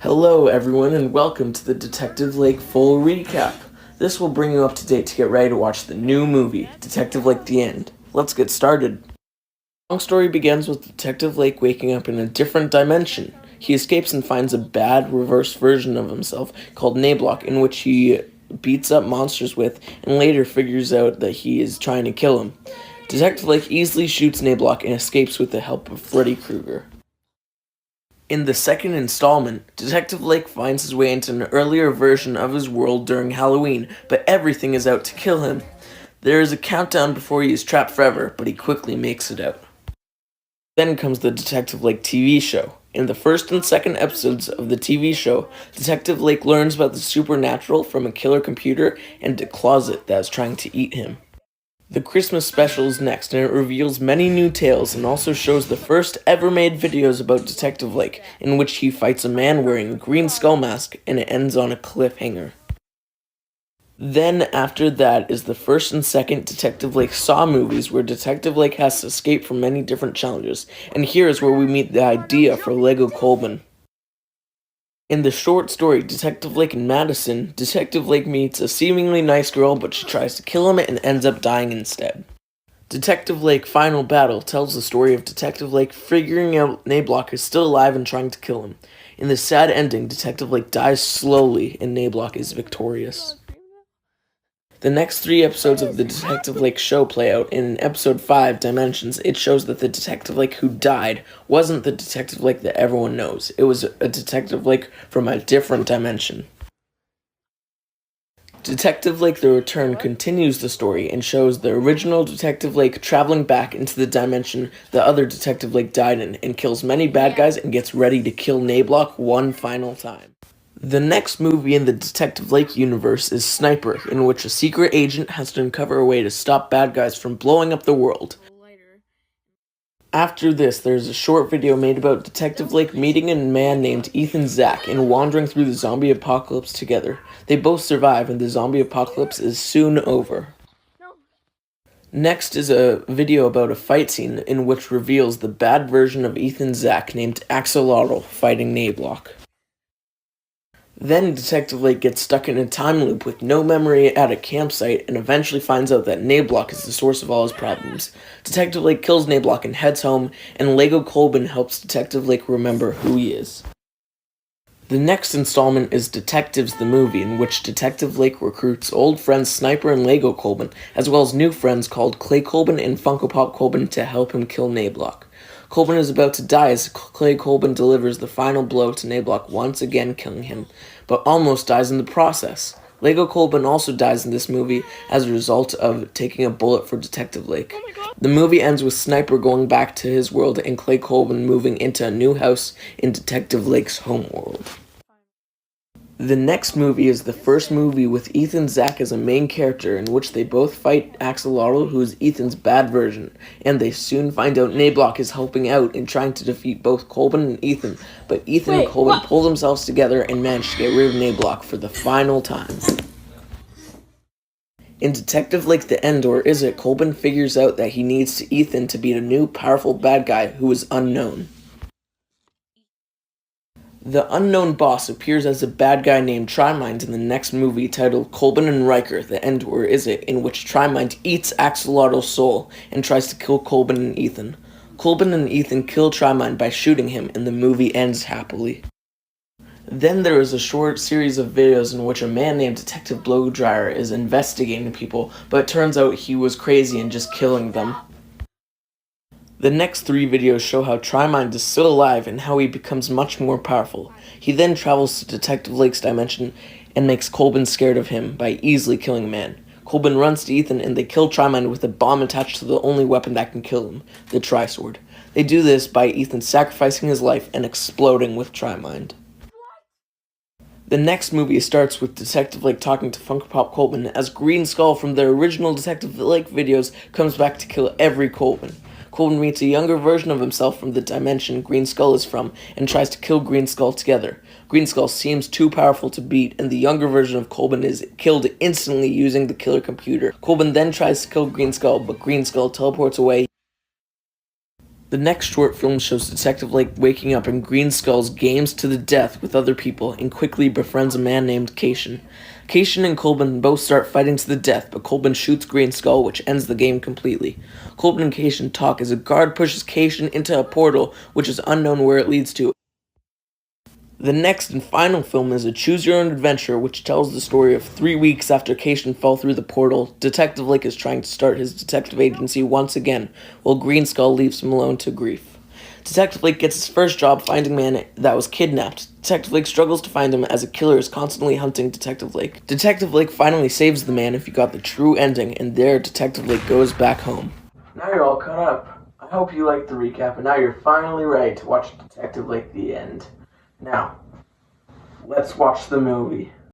Hello everyone and welcome to the Detective Lake Full Recap. This will bring you up to date to get ready to watch the new movie, Detective Lake: The End. Let's get started. The long story begins with Detective Lake waking up in a different dimension. He escapes and finds a bad reverse version of himself called Nayblock, in which he beats up monsters with and later figures out that he is trying to kill him. Detective Lake easily shoots Nayblock and escapes with the help of Freddy Krueger. In the second installment, Detective Lake finds his way into an earlier version of his world during Halloween, but everything is out to kill him. There is a countdown before he is trapped forever, but he quickly makes it out. Then comes the Detective Lake TV show. In the first and second episodes of the TV show, Detective Lake learns about the supernatural from a killer computer and a closet that is trying to eat him. The Christmas special is next, and it reveals many new tales and also shows the first ever made videos about Detective Lake, in which he fights a man wearing a green skull mask, and it ends on a cliffhanger. Then after that is the first and second Detective Lake Saw movies, where Detective Lake has to escape from many different challenges, and here is where we meet the idea for Lego Colban. In the short story, Detective Lake and Madison, Detective Lake meets a seemingly nice girl, but she tries to kill him and ends up dying instead. Detective Lake Final Battle tells the story of Detective Lake figuring out Nayblock is still alive and trying to kill him. In the sad ending, Detective Lake dies slowly and Nayblock is victorious. The next 3 episodes of the Detective Lake show play out. In episode 5, Dimensions, it shows that the Detective Lake who died wasn't the Detective Lake that everyone knows. It was a Detective Lake from a different dimension. Detective Lake: The Return continues the story and shows the original Detective Lake traveling back into the dimension the other Detective Lake died in and kills many bad guys and gets ready to kill Nayblock one final time. The next movie in the Detective Lake universe is Sniper, in which a secret agent has to uncover a way to stop bad guys from blowing up the world. After this, there's a short video made about Detective Lake meeting a man named Ethan Zack and wandering through the zombie apocalypse together. They both survive, and the zombie apocalypse is soon over. Next is a video about a fight scene in which reveals the bad version of Ethan Zack named Axolotl fighting Nayblock. Then Detective Lake gets stuck in a time loop with no memory at a campsite and eventually finds out that Nayblock is the source of all his problems. Detective Lake kills Nayblock and heads home, and Lego Colban helps Detective Lake remember who he is. The next installment is Detectives the Movie, in which Detective Lake recruits old friends Sniper and Lego Colban, as well as new friends called Clay Colban and Funko Pop Colban to help him kill Nayblock. Colban is about to die as Clay Colban delivers the final blow to Nayblock, once again killing him, but almost dies in the process. Lego Colban also dies in this movie as a result of taking a bullet for Detective Lake. The movie ends with Sniper going back to his world and Clay Colban moving into a new house in Detective Lake's homeworld. The next movie is the first movie with Ethan Zack as a main character, in which they both fight Axolotl, who is Ethan's bad version, and they soon find out Nayblock is helping out in trying to defeat both Colban and Ethan, but Ethan and Colban pull themselves together and manage to get rid of Nayblock for the final time. In Detective Lake: The End, or is it, Colban figures out that he needs Ethan to beat a new powerful bad guy who is unknown. The unknown boss appears as a bad guy named Trimind in the next movie titled Colban and Riker: The End, or is it, in which Trimind eats Axolotl's soul and tries to kill Colban and Ethan. Colban and Ethan kill Trimind by shooting him, and the movie ends happily. Then there is a short series of videos in which a man named Detective Blowdryer is investigating people, but it turns out he was crazy and just killing them. The next 3 videos show how Trimind is still alive and how he becomes much more powerful. He then travels to Detective Lake's dimension and makes Colban scared of him by easily killing a man. Colban runs to Ethan and they kill Trimind with a bomb attached to the only weapon that can kill him, the Tri-Sword. They do this by Ethan sacrificing his life and exploding with Trimind. The next movie starts with Detective Lake talking to Funko Pop Colban as Green Skull from the original Detective Lake videos comes back to kill every Colban. Colban meets a younger version of himself from the dimension Green Skull is from and tries to kill Green Skull together. Green Skull seems too powerful to beat, and the younger version of Colban is killed instantly using the killer computer. Colban then tries to kill Green Skull, but Green Skull teleports away. The next short film shows Detective Lake waking up in Green Skull's games to the death with other people and quickly befriends a man named Cation. Cation and Colbin both start fighting to the death, but Colbin shoots Green Skull, which ends the game completely. Colbin and Cation talk as a guard pushes Cation into a portal, which is unknown where it leads to. The next and final film is a choose-your-own-adventure, which tells the story of 3 weeks after Cation fell through the portal. Detective Lake is trying to start his detective agency once again, while Green Skull leaves him alone to grief. Detective Lake gets his first job finding a man that was kidnapped. Detective Lake struggles to find him as a killer is constantly hunting Detective Lake. Detective Lake finally saves the man if you got the true ending, and there Detective Lake goes back home. Now you're all caught up. I hope you liked the recap, and now you're finally ready to watch Detective Lake the end. Now, let's watch the movie.